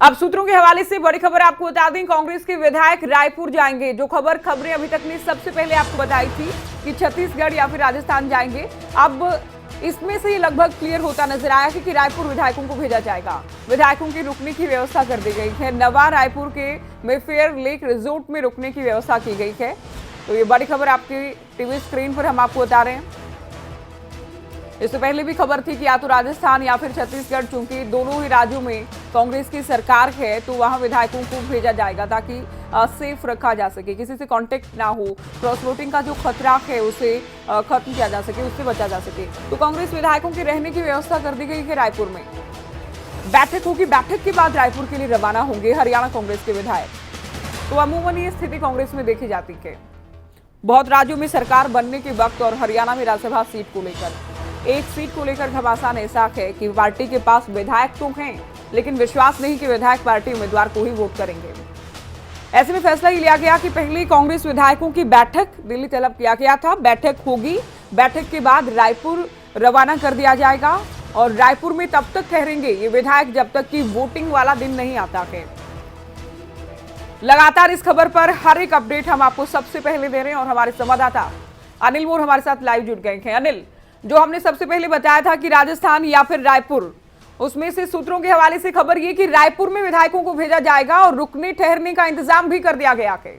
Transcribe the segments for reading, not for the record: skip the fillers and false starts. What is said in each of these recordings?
अब सूत्रों के हवाले से बड़ी खबर आपको बता दें, कांग्रेस के विधायक रायपुर जाएंगे। जो खबरें अभी तक ने सबसे पहले आपको बताई थी कि छत्तीसगढ़ या फिर राजस्थान जाएंगे, अब इसमें से ये लगभग क्लियर होता नजर आया कि रायपुर विधायकों को भेजा जाएगा। विधायकों की रुकने की व्यवस्था कर दी गई है। नवा रायपुर के मेफेयर लेक रिजोर्ट में रुकने की व्यवस्था की गई है। तो ये बड़ी खबर आपकी टीवी स्क्रीन पर हम आपको बता रहे हैं। इससे पहले भी खबर थी कि या तो राजस्थान या फिर छत्तीसगढ़, चूंकि दोनों ही राज्यों में कांग्रेस की सरकार है, तो वहां विधायकों को भेजा जाएगा ताकि सेफ रखा जा सके, किसी से कांटेक्ट ना हो, क्रॉस वोटिंग का जो खतरा है उसे खत्म किया जा सके, उससे बचा जा सके। तो कांग्रेस विधायकों के रहने की व्यवस्था कर दी गई है। रायपुर में बैठक होगी, बैठक के बाद रायपुर के लिए रवाना होंगे हरियाणा कांग्रेस के विधायक। तो अमूमन ये स्थिति कांग्रेस में देखी जाती है, बहुत राज्यों में सरकार बनने के वक्त और हरियाणा में राज्यसभा सीट को लेकर, एक सीट को लेकर घमासान ऐसा है कि पार्टी के पास विधायक तो हैं, लेकिन विश्वास नहीं कि विधायक पार्टी उम्मीदवार को ही वोट करेंगे। ऐसे में फैसला ये लिया गया कि पहले कांग्रेस विधायकों की बैठक दिल्ली तलब किया गया था। बैठक होगी, बैठक के बाद रायपुर रवाना कर दिया जाएगा और रायपुर में तब तक ठहरेंगे ये विधायक जब तक कि वोटिंग वाला दिन नहीं आता है। लगातार इस खबर पर हर एक अपडेट हम आपको सबसे पहले दे रहे हैं और हमारे संवाददाता अनिल मोर हमारे साथ लाइव जुड़ गए हैं। अनिल, जो हमने सबसे पहले बताया था कि राजस्थान या फिर रायपुर, उसमें से सूत्रों के हवाले से खबर ये कि रायपुर में विधायकों को भेजा जाएगा और रुकने ठहरने का इंतजाम भी कर दिया गया है।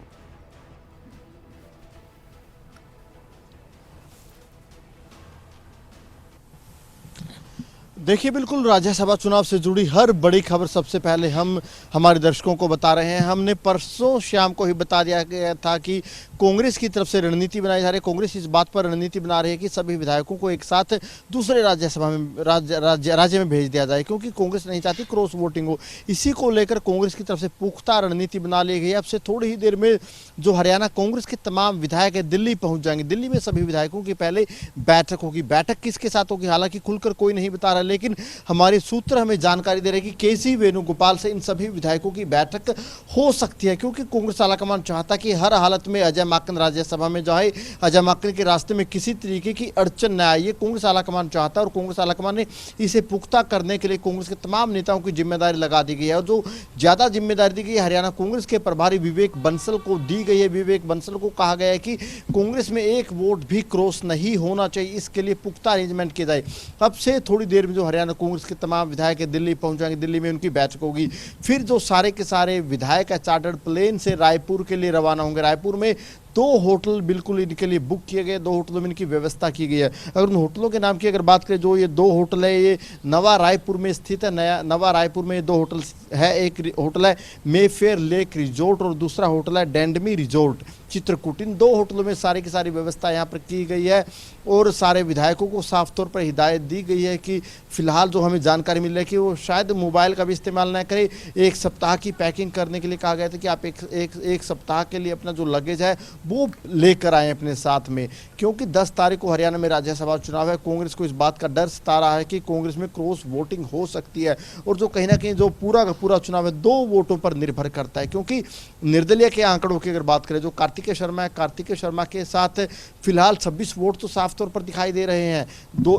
देखिए, बिल्कुल राज्यसभा चुनाव से जुड़ी हर बड़ी खबर सबसे पहले हम हमारे दर्शकों को बता रहे हैं। हमने परसों शाम को ही बता दिया गया था कि कांग्रेस की तरफ से रणनीति बनाई जा रही है। कांग्रेस इस बात पर रणनीति बना रही है कि सभी विधायकों को एक साथ दूसरे राज्यसभा में राज्य में भेज दिया जाए, क्योंकि कांग्रेस नहीं चाहती क्रॉस वोटिंग हो। इसी को लेकर कांग्रेस की तरफ से पुख्ता रणनीति बना ली गई है। अब से थोड़ी ही देर में जो हरियाणा कांग्रेस के तमाम विधायक है दिल्ली पहुंच जाएंगे। दिल्ली में सभी विधायकों की पहले बैठक होगी। बैठक किसके साथ होगी हालांकि खुलकर कोई नहीं बता रहा, लेकिन हमारे सूत्र हमें जानकारी दे रहे हैं कि केसी वेणुगोपाल से इन सभी विधायकों की बैठक हो सकती है, क्योंकि कांग्रेस आलाकमान चाहता कि हर हालत में अजय माकन राज्यसभा में जाए, अजय माकन के रास्ते में किसी तरीके की अड़चन न आए। ये कांग्रेस आलाकमान चाहता है और कांग्रेस आलाकमान ने इसे पुख्ता करने के लिए कांग्रेस के तमाम नेताओं की जिम्मेदारी लगा दी गई है। और जो ज्यादा जिम्मेदारी दी गई है हरियाणा कांग्रेस के प्रभारी विवेक बंसल को दी गई है। विवेक बंसल को कहा गया है कि कांग्रेस में एक वोट भी क्रॉस नहीं होना चाहिए, इसके लिए पुख्ता अरेंजमेंट किया जाए। अब से थोड़ी देर में जो हरियाणा कांग्रेस के तमाम विधायक दिल्ली पहुंचाएंगे, दिल्ली में उनकी बैठक होगी। फिर जो सारे के सारे विधायक चार्टर्ड प्लेन से रायपुर के लिए रवाना होंगे। रायपुर में 2 होटल बिल्कुल इनके लिए बुक किए गए, 2 होटलों में इनकी व्यवस्था की गई है। अगर उन होटलों के नाम की अगर बात करें, जो ये 2 होटल है ये नवा रायपुर में स्थित है। नवा रायपुर में 2 होटल है। एक होटल है मेफेयर लेक रिजोर्ट और दूसरा होटल है डेंडमी रिजोर्ट चित्रकूट। इन 2 होटलों में सारी की सारी व्यवस्था यहाँ पर की गई है और सारे विधायकों को साफ तौर पर हिदायत दी गई है कि फिलहाल जो हमें जानकारी मिल रही है कि वो शायद मोबाइल का भी इस्तेमाल न करें। 1 सप्ताह की पैकिंग करने के लिए कहा गया था कि आप एक सप्ताह के लिए अपना जो लगेज है वो लेकर आए अपने साथ में, क्योंकि 10 तारीख को हरियाणा में राज्यसभा चुनाव है। कांग्रेस को इस बात का डर सता रहा है कि कांग्रेस में क्रॉस वोटिंग हो सकती है और जो कहीं ना कहीं जो पूरा का पूरा चुनाव है 2 वोटों पर निर्भर करता है। क्योंकि निर्दलीय के आंकड़ों की अगर बात करें, जो कार्तिकेय शर्मा है, कार्तिकेय शर्मा के साथ फिलहाल 26 वोट तो साफ तौर पर दिखाई दे रहे हैं।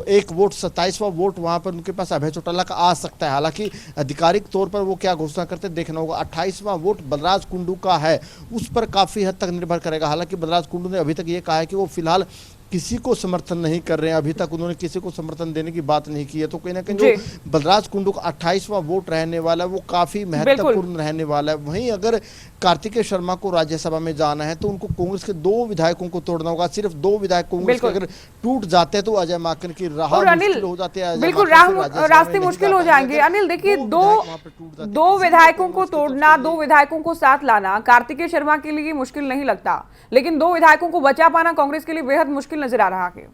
1 वोट 27वां वोट वहां पर उनके पास अभय चौटाला का आ सकता है। हालांकि आधिकारिक तौर पर वो क्या घोषणा करते देखना होगा। 28वां वोट बलराज कुंडू का है, उस पर काफी हद तक निर्भर करेगा। हालांकि बलराज कुंडू ने अभी तक ये कहा है कि वो फिलहाल किसी को समर्थन नहीं कर रहे हैं, अभी तक उन्होंने किसी को समर्थन देने की बात नहीं की है। तो कहीं ना कहीं जो बलराज कुंडू का 28वां वोट रहने वाला है वो काफी महत्वपूर्ण रहने वाला है। वहीं अगर कार्तिकेय शर्मा को राज्यसभा में जाना है तो उनको कांग्रेस के 2 विधायकों को तोड़ना होगा। सिर्फ 2 विधायक कांग्रेस के अगर टूट जाते हैं तो अजय माकन की राह मुश्किल हो जाती है। बिल्कुल रास्ते मुश्किल हो जाएंगे। अनिल देखिए, 2 विधायकों को तोड़ना, 2 विधायकों को साथ लाना कार्तिकेय शर्मा के लिए मुश्किल नहीं लगता, लेकिन 2 विधायकों को बचा पाना कांग्रेस के लिए बेहद मुश्किल नजर आ रहा है।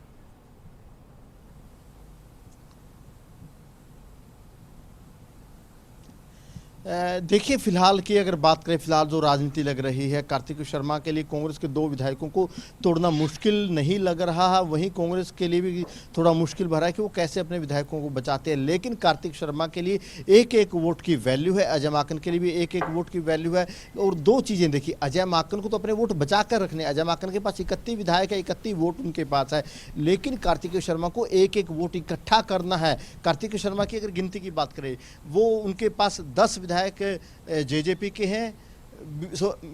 देखिए, फिलहाल की अगर बात करें, फिलहाल जो राजनीति लग रही है कार्तिकेय शर्मा के लिए कांग्रेस के 2 विधायकों को तोड़ना मुश्किल नहीं लग रहा है। वहीं कांग्रेस के लिए भी थोड़ा मुश्किल भरा है कि वो कैसे अपने विधायकों को बचाते हैं। लेकिन कार्तिक शर्मा के लिए 1-1 वोट की वैल्यू है, अजय माकन के लिए भी 1-1 वोट की वैल्यू है। और 2 चीज़ें देखिए, अजय माकन को तो अपने वोट बचा कर रखने, अजय माकन के पास 31 विधायक है, 31 वोट उनके पास है, लेकिन कार्तिकेय शर्मा को 1-1 वोट इकट्ठा करना है। कार्तिकेय शर्मा की अगर गिनती की बात करें, वो उनके पास 10 विधायक विधायक जेजेपी के हैं,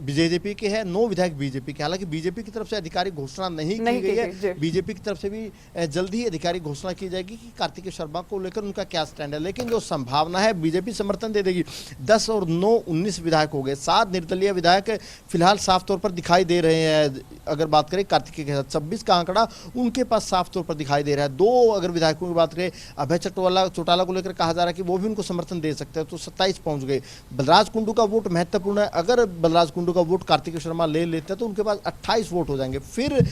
जेजेपी के हैं, 9 विधायक बीजेपी के। हालांकि बीजेपी की तरफ से आधिकारिक घोषणा नहीं की गई है, बीजेपी की तरफ से भी जल्दी ही आधिकारिक घोषणा की जाएगी कि कार्तिकेय शर्मा को लेकर उनका क्या स्टैंड है। लेकिन जो संभावना है बीजेपी समर्थन दे देगी। 10 और 9 19 विधायक हो गए, 7 निर्दलीय विधायक फिलहाल साफ तौर पर दिखाई दे रहे हैं। अगर बात करें कार्तिकेय के साथ 26 का आंकड़ा उनके पास साफ तौर पर दिखाई दे रहा है। 2 अगर विधायकों की बात करें, अभय चौटाला को लेकर कहा जा रहा है कि वो भी उनको समर्थन दे सकते हैं, तो 27 पहुंच गए। बलराज कुंडू का वोट महत्वपूर्ण है। अगर बलराज कुंडू का वोट कार्तिकेय शर्मा ले लेते हैं तो उनके पास 28 वोट हो जाएंगे। फिर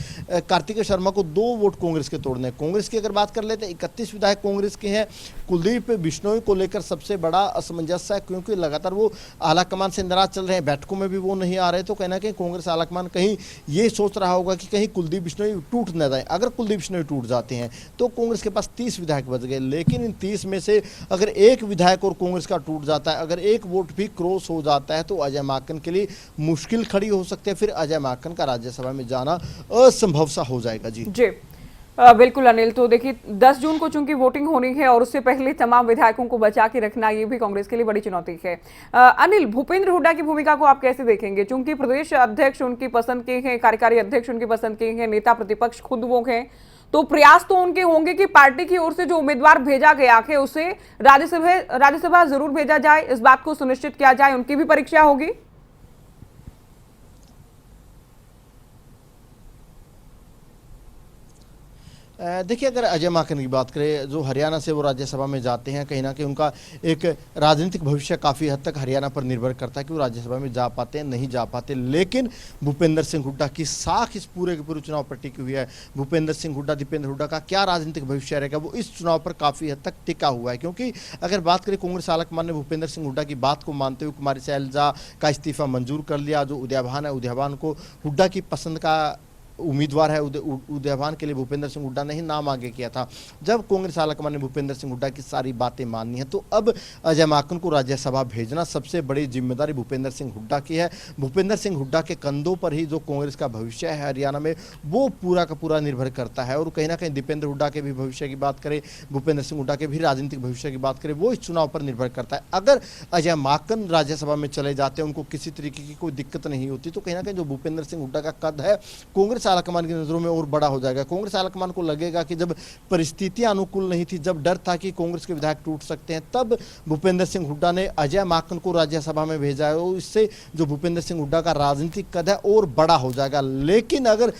कार्तिकेय शर्मा को 2 वोट कांग्रेस के तोड़ने। कांग्रेस की अगर बात कर लेते हैं, 31 विधायक कांग्रेस के हैं। कुलदीप बिश्नोई को लेकर सबसे बड़ा असमंजस है, क्योंकि लगातार वो आलाकमान से नाराज चल रहे हैं, बैठकों में भी वो नहीं आ रहे। तो कहना कि कांग्रेस आलाकमान कहीं ये सोच रहा होगा कि कहीं कुलदीप बिश्नोई टूट न जाए। अगर कुलदीप बिश्नोई टूट जाते हैं तो कांग्रेस के पास 30 विधायक बच गए। लेकिन इन 30 में से अगर एक विधायक और कांग्रेस का टूट जाता है, अगर एक वोट भी क्रॉस हो जाता है, तो अजय माकन के लिए मुश्किल खड़ी हो सकती है। फिर अजय माकन का राज्यसभा में जाना असंभव सा हो जाएगा। जी बिल्कुल अनिल, तो देखिए 10 जून को चूंकि वोटिंग होनी है और उससे पहले तमाम विधायकों को बचा के रखना ये भी कांग्रेस के लिए बड़ी चुनौती है। अनिल, भूपेंद्र हुड्डा की भूमिका को आप कैसे देखेंगे? चूंकि प्रदेश अध्यक्ष उनकी पसंद के हैं, कार्यकारी अध्यक्ष उनकी पसंद के हैं, नेता प्रतिपक्ष खुद वो हैं, तो प्रयास तो उनके होंगे कि पार्टी की ओर से जो उम्मीदवार भेजा गया है उसे राज्यसभा जरूर भेजा जाए, इस बात को सुनिश्चित किया जाए, उनकी भी परीक्षा होगी। देखिए, अगर अजय माकन की बात करें, जो हरियाणा से वो राज्यसभा में जाते हैं, कहीं ना कहीं उनका एक राजनीतिक भविष्य काफ़ी हद तक हरियाणा पर निर्भर करता है कि वो राज्यसभा में जा पाते हैं नहीं जा पाते। लेकिन भूपेंद्र सिंह हुड्डा की साख इस पूरे के पूरे चुनाव पर टिकी हुई है। भूपेंद्र सिंह हुड्डा, दीपेंद्र हुड्डा का क्या राजनीतिक भविष्य रहेगा, वो इस चुनाव पर काफ़ी हद तक टिका हुआ है। क्योंकि अगर बात करें, कांग्रेस आलाकमान ने भूपेंद्र सिंह हुड्डा की बात को मानते हुए कुमारी शैलजा का इस्तीफा मंजूर कर लिया। जो उदयभान है, उदयभान को हुड्डा की पसंद का उम्मीदवार है, उदयभान के लिए भूपेंद्र सिंह हुड्डा ने ही नाम आगे किया था। जब कांग्रेस आलाकमान ने भूपेंद्र सिंह हुड्डा की सारी बातें माननी है, तो अब अजय माकन को राज्यसभा भेजना सबसे बड़ी जिम्मेदारी भूपेंद्र सिंह हुड्डा की है। भूपेंद्र सिंह हुड्डा के कंधों पर ही जो कांग्रेस का भविष्य है हरियाणा में, वो पूरा का पूरा निर्भर करता है। और कहीं ना कहीं दीपेंद्र हुड्डा के भी भविष्य की बात करें, भूपेंद्र सिंह हुड्डा के भी राजनीतिक भविष्य की बात करें, वो इस चुनाव पर निर्भर करता है। अगर अजय माकन राज्यसभा में चले जाते हैं, उनको किसी तरीके की कोई दिक्कत नहीं होती, तो कहीं ना कहीं जो भूपेंद्र सिंह हुड्डा का कद है कांग्रेस आलाकमान की नजरों में और बड़ा हो जाएगा। कांग्रेस आलाकमान को लगेगा कि जब परिस्थितियां अनुकूल नहीं थी, जब डर था कि कांग्रेस के विधायक टूट सकते हैं, तब भूपेंद्र सिंह हुड्डा ने अजय माकन को राज्यसभा में भेजा है। और इससे जो भूपेंद्र सिंह हुड्डा का राजनीतिक कद है और बड़ा हो जाएगा। लेकिन अगर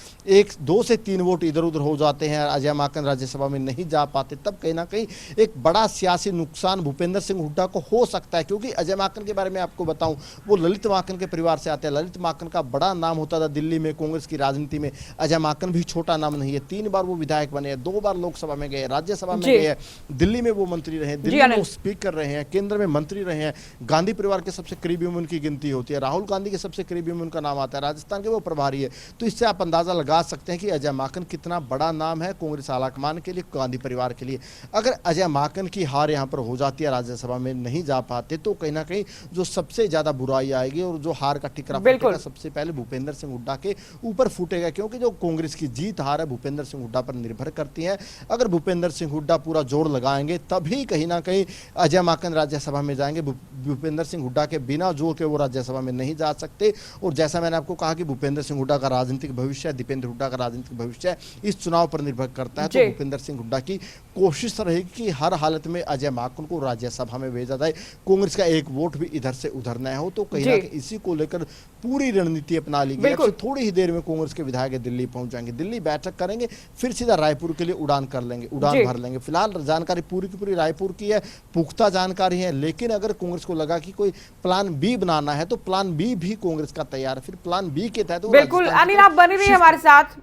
2 से 3 वोट इधर उधर हो जाते हैं, अजय माकन राज्यसभा में नहीं जा पाते, तब कहीं ना कहीं एक बड़ा सियासी नुकसान भूपेंद्र सिंह हुड्डा को हो सकता है। क्योंकि अजय माकन के बारे में आपको बताऊं, वो ललित माकन के परिवार से आते हैं। ललित माकन का बड़ा नाम होता था दिल्ली में कांग्रेस की राजनीति में। अजय माकन भी छोटा नाम नहीं है। 3 बार वो विधायक बने, 2 बार लोकसभा में गए, राज्यसभा में गए, दिल्ली में वो मंत्री रहे, दिल्ली में वो स्पीकर रहे हैं, केंद्र में मंत्री रहे हैं। गांधी परिवार के सबसे करीबी में उनकी गिनती होती है, राहुल गांधी के सबसे करीबी में उनका नाम आता है, राजस्थान के वो प्रभारी है। तो इससे आप अंदाजा लगा सकते हैं कि अजय माकन कितना बड़ा नाम है कांग्रेस आलाकमान के लिए, गांधी परिवार के लिए। अगर अजय माकन की हार यहाँ पर हो जाती है, राज्यसभा में नहीं जा पाते, तो कहीं ना कहीं जो सबसे ज्यादा बुराई आएगी और जो हार का टिकरा फूटेगा सबसे पहले भूपेंद्र सिंह हुड्डा के ऊपर फूटेगा। क्योंकि जो कांग्रेस की जीत हार है भूपेंद्र सिंह हुड्डा पर निर्भर करती है। अगर भूपेंद्र सिंह हुड्डा पूरा जोर लगाएंगे, तभी कहीं ना कहीं अजय माकन राज्यसभा में जाएंगे। भूपेंद्र सिंह हुड्डा के बिना जोर के वो राज्यसभा में नहीं जा सकते। और जैसा मैंने आपको कहा कि भूपेंद्र सिंह हुड्डा का राजनीतिक भविष्य, दीपेंद्र हुड्डा का राजनीतिक भविष्य इस चुनाव पर निर्भर करता है। तो भूपेंद्र सिंह हुड्डा की कोशिश रहेगी कि हर हालत में अजय माकन को राज्यसभा में भेजा जाए, कांग्रेस का एक वोट भी इधर से उधर न हो। तो कहीं ना कहीं इसी को लेकर पूरी रणनीति अपना ली गई। थोड़ी ही देर में कांग्रेस के विधायक दिल्ली पहुंच जाएंगे, दिल्ली बैठक करेंगे, फिर सीधा रायपुर के लिए उड़ान कर लेंगे, उड़ान भर लेंगे। फिलहाल जानकारी पूरी की पूरी रायपुर की है, पुख्ता जानकारी है। लेकिन अगर कांग्रेस को लगा कि कोई प्लान बी बनाना है, तो प्लान बी भी कांग्रेस का तैयार है। फिर प्लान बी के तहत बिल्कुल अनिल आप बने रहिए हमारे साथ।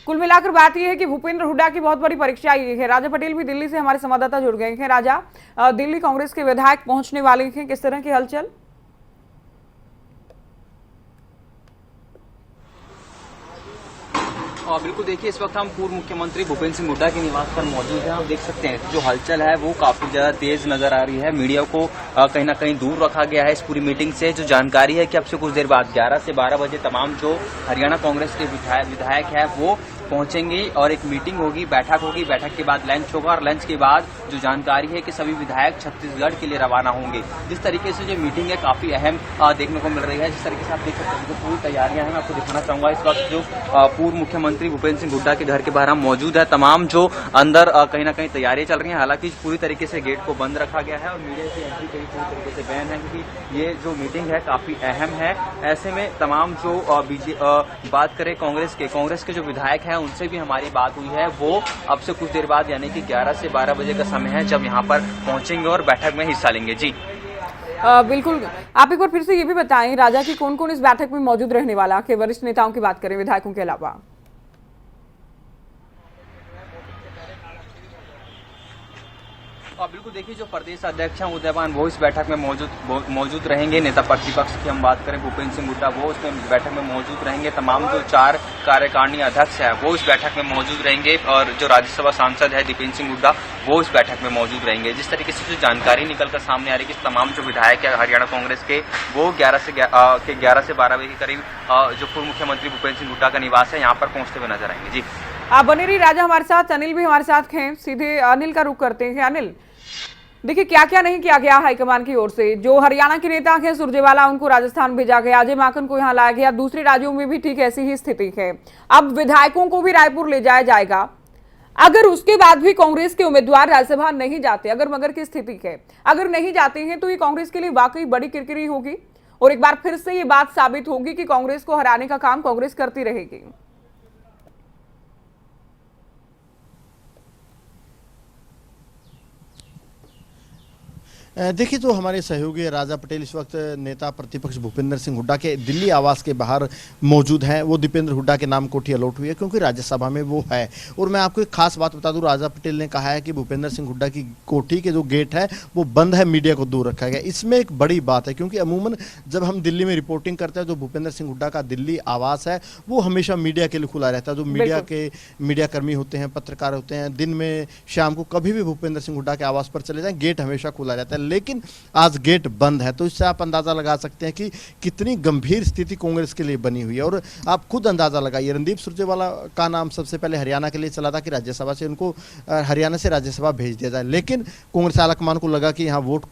कुल मिलाकर बात यह है कि भूपेंद्र हुड्डा की बहुत बड़ी परीक्षा ये है। राजा पटेल भी दिल्ली से हमारे संवाददाता जुड़ गए हैं। राजा, दिल्ली कांग्रेस के विधायक पहुंचने वाले हैं, किस तरह की हलचल? बिल्कुल, देखिए इस वक्त हम पूर्व मुख्यमंत्री भूपेंद्र सिंह हुड्डा के निवास पर मौजूद हैं। आप देख सकते हैं जो हलचल है वो काफी ज्यादा तेज नजर आ रही है। मीडिया को कहीं ना कहीं दूर रखा गया है इस पूरी मीटिंग से। जो जानकारी है कि अब से कुछ देर बाद 11 से 12 बजे तमाम जो हरियाणा कांग्रेस के विधायक है वो पहुंचेंगे और एक मीटिंग होगी, बैठक होगी, बैठक के बाद लंच होगा और लंच के बाद जो जानकारी है कि सभी विधायक छत्तीसगढ़ के लिए रवाना होंगे। जिस तरीके से जो मीटिंग है काफी अहम देखने को मिल रही है। जिस तरीके से आप देख सकते हैं पूरी तैयारियां हैं। मैं आपको दिखाना चाहूंगा इस वक्त जो पूर्व मुख्यमंत्री भूपेंद्र सिंह हुड्डा के घर के बाहर हम मौजूद है। तमाम जो अंदर कहीं ना कहीं तैयारियां चल रही हैं। हालांकि पूरी तरीके से गेट को बंद रखा गया है और मीडिया की एंट्री पूरी तरीके से बैन है, क्योंकि ये जो मीटिंग है काफी अहम है। ऐसे में तमाम जो बात करें कांग्रेस के जो विधायक हैं उनसे भी हमारी बात हुई है। वो अब से कुछ देर बाद यानी कि 11 से 12 बजे का समय है जब यहाँ पर पहुंचेंगे और बैठक में हिस्सा लेंगे। जी बिल्कुल, आप एक बार फिर से ये भी बताएं राजा की कौन कौन इस बैठक में मौजूद रहने वाला, के वरिष्ठ नेताओं की बात करें विधायकों के अलावा। बिल्कुल, देखिए जो प्रदेश अध्यक्ष हैं उदयवान वो इस बैठक में मौजूद रहेंगे। नेता प्रतिपक्ष की हम बात करें भूपेंद्र सिंह हुड्डा वो उसमें बैठक में मौजूद रहेंगे। तमाम जो 4 कार्यकारिणी अध्यक्ष है वो इस बैठक में मौजूद रहेंगे और जो राज्यसभा सांसद है दीपेंद्र सिंह हुड्डा वो इस बैठक में मौजूद रहेंगे। जिस तरीके से जो जानकारी निकलकर सामने आ रही है कि तमाम जो विधायक है हरियाणा कांग्रेस के वो 11 से 12 बजे के करीब जो पूर्व मुख्यमंत्री भूपेंद्र सिंह हुड्डा का निवास है यहाँ पर पहुंचते हुए नजर आएंगे। जी आप बने रही राजा हमारे साथ, अनिल भी हमारे साथ हैं, सीधे अनिल का रुख करते हैं। अनिल, देखिए क्या क्या नहीं किया गया हाईकमान की ओर से। जो हरियाणा के नेता हैं सुरजेवाला उनको राजस्थान भेजा गया, अजय माकन को यहां लाया गया, दूसरे राज्यों में भी ठीक ऐसी ही स्थिति है। अब विधायकों को भी रायपुर ले जाया जाएगा। अगर उसके बाद भी कांग्रेस के उम्मीदवार राज्यसभा नहीं जाते, अगर मगर की स्थिति है, अगर नहीं जाते हैं तो ये कांग्रेस के लिए वाकई बड़ी किरकिरी होगी और एक बार फिर से ये बात साबित होगी कि कांग्रेस को हराने का काम कांग्रेस करती रहेगी। देखिए, जो हमारे सहयोगी राजा पटेल इस वक्त नेता प्रतिपक्ष भूपेंद्र सिंह हुड्डा के दिल्ली आवास के बाहर मौजूद हैं। वो दीपेंद्र हुड्डा के नाम कोठी अलॉट हुई है क्योंकि राज्यसभा में वो है। और मैं आपको एक खास बात बता दूं, राजा पटेल ने कहा है कि भूपेंद्र सिंह हुड्डा की कोठी के जो गेट है वो बंद है, मीडिया को दूर रखा गया। इसमें एक बड़ी बात है क्योंकि अमूमन जब हम दिल्ली में रिपोर्टिंग करते हैं, जो भूपेंद्र सिंह हुड्डा का दिल्ली आवास है वो हमेशा मीडिया के लिए खुला रहता है। जो मीडिया कर्मी होते हैं, पत्रकार होते हैं, दिन में शाम को कभी भी भूपेंद्र सिंह हुड्डा के आवास पर चले जाएं, गेट हमेशा खुला रहता है। लेकिन आज गेट बंद है, तो इससे आप अंदाजा लगा सकते हैं कि कितनी गंभीर स्थिति कांग्रेस के लिए बनी हुई है। और आप खुद अंदाजा लगाइए, रणदीप सुरजेवाला का नाम सबसे पहले हरियाणा के लिए चला था कि राज्यसभा से उनको हरियाणा से राज्यसभा भेज दिया जाए। लेकिन कांग्रेस आलाकमान को लगा कि यहाँ वोट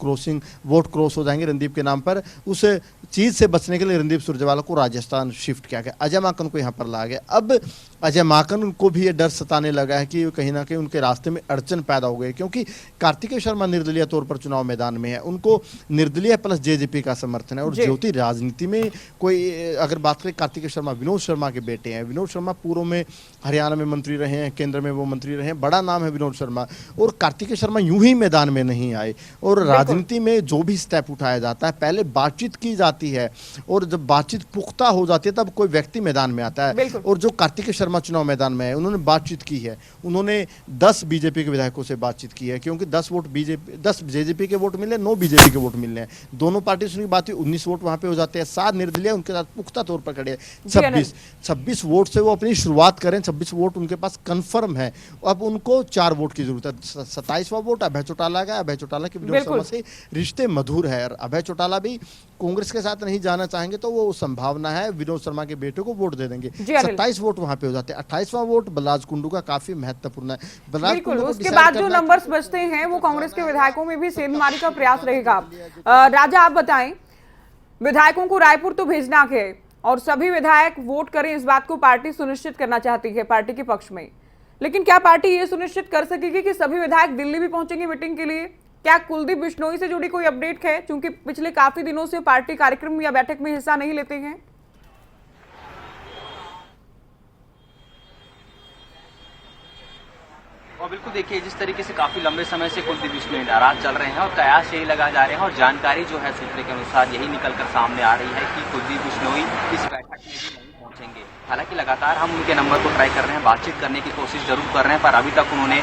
क्रॉस हो जाएंगे रणदीप के नाम पर। उस चीज से बचने के लिए रणदीप सुरजेवाला को राजस्थान शिफ्ट किया गया, अजय माकन को यहाँ पर लाया गया। अब अजय माकन को भी ये डर सताने लगा है कि कहीं ना कहीं उनके रास्ते में अड़चन पैदा हो गई, क्योंकि कार्तिकेय शर्मा निर्दलीय तौर पर चुनाव मैदान में है। उनको निर्दलीय प्लस जेजेपी का समर्थन है। और ज्योति राजनीति में कोई अगर बात करें, कार्तिकेय शर्मा विनोद शर्मा के बेटे हैं। विनोद शर्मा पूर्व में हरियाणा में मंत्री रहे हैं, केंद्र में वो मंत्री रहे हैं, बड़ा नाम है विनोद शर्मा। और कार्तिकेय शर्मा यूं ही मैदान में नहीं आए। और राजनीति में जो भी स्टेप उठाया जाता है पहले बातचीत की जाती है, और जब बातचीत पुख्ता हो जाती है तब कोई व्यक्ति मैदान में आता है। और जो कार्तिकेय शर्मा चुनाव मैदान में है उन्होंने बातचीत की है। उन्होंने 10 बीजेपी के विधायकों से बातचीत की है, क्योंकि 10 जेजेपी के वोट मिले, 9 बीजेपी के वोट मिलने हैं। दोनों पार्टी की बात 19 वोट वहां पे हो जाते हैं। 7 निर्दलीय उनके साथ पुख्ता तौर पर खड़े हैं। 26 वोट से वो अपनी शुरुआत करें। 26 वोट उनके पास कंफर्म है। अब उनको 4 वोट की जरूरत है। 27वां वोट अभय चौटाला का। अभय चौटाला के विनोद शर्मा से रिश्ते मधुर है। अभय चौटाला भी कांग्रेस के साथ नहीं जाना चाहेंगे तो वो संभावना है विनोद शर्मा के बेटे को वोट दे देंगे। 27 वोट वहां पे हो जाते हैं। 28वां वोट बलराज कुंडू का काफी महत्वपूर्ण है। बलराज कुंडू उसके बाद जो नंबर्स बचते हैं वो कांग्रेस के विधायकों में भी सेंधमारी का प्रयास रहेगा। राजा आप बताएं, विधायकों को रायपुर तो भेजना है और सभी विधायक वोट करें, इस बात को पार्टी सुनिश्चित करना चाहती है पार्टी के पक्ष में। लेकिन क्या पार्टी ये सुनिश्चित कर सकेगी कि सभी विधायक दिल्ली भी पहुंचेंगे मीटिंग के लिए? क्या कुलदीप बिश्नोई से जुड़ी कोई अपडेट है, क्योंकि पिछले काफी दिनों से पार्टी कार्यक्रम या बैठक में हिस्सा नहीं लेते हैं? और बिल्कुल देखिए, जिस तरीके से काफी लंबे समय से कुलदीप बिश्नोई नाराज चल रहे हैं और कयास यही लगा जा रहे हैं और जानकारी जो है सूत्रों के अनुसार यही निकलकर सामने आ रही है कि कुलदीप बिश्नोई इस बैठक में भी नहीं पहुंचेंगे। हालांकि लगातार हम उनके नंबर को ट्राई कर रहे हैं, बातचीत करने की कोशिश जरूर कर रहे हैं, पर अभी तक उन्होंने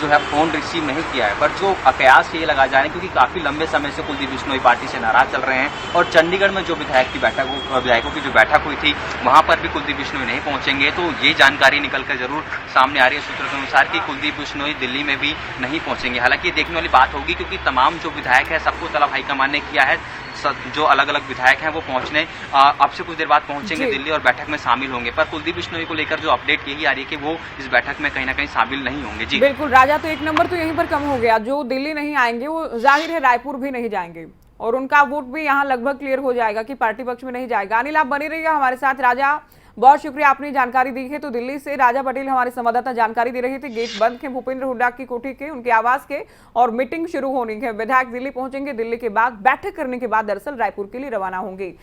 जो है फोन रिसीव नहीं किया है। पर जो कयास ये लगा जा रहे हैं, क्योंकि काफी लंबे समय से कुलदीप बिश्नोई पार्टी से नाराज चल रहे हैं और चंडीगढ़ में जो विधायकों की जो बैठक हुई थी वहां पर भी कुलदीप बिश्नोई नहीं पहुंचेंगे। तो ये जानकारी निकलकर जरूर सामने आ रही है सूत्रों के अनुसार कि कुलदीप बिश्नोई दिल्ली में भी नहीं पहुंचेंगे। हालांकि ये देखने वाली बात होगी, क्योंकि तमाम जो विधायक है सबको तलब हाईकमान ने किया है। जो अलग अलग विधायक हैं वो पहुंचने अब से कुछ देर बाद पहुंचेंगे दिल्ली और बैठक में शामिल होंगे, पर कुलदीप बिश्नोई को लेकर जो अपडेट यही आ रही है कि वो इस बैठक में कहीं ना कहीं शामिल नहीं होंगे। जी बिल्कुल राजा, तो एक नंबर तो यहीं पर कम हो गया, जो दिल्ली नहीं आएंगे वो जाहिर है रायपुर भी नहीं जाएंगे और उनका वोट भी यहाँ लगभग क्लियर हो जाएगा कि पार्टी पक्ष में नहीं जाएगा। अनिल, आप बने रहिएगा हमारे साथ। राजा, बहुत शुक्रिया, आपने जानकारी दी है। तो दिल्ली से राजा पटेल हमारे संवाददाता जानकारी दे रहे थे, गेट बंद थे भूपेंद्र हुड्डा की कोठी के, उनके आवास के, और मीटिंग शुरू होनी है। विधायक दिल्ली पहुंचेंगे, दिल्ली के बाद बैठक करने के बाद दरअसल रायपुर के लिए रवाना होंगे।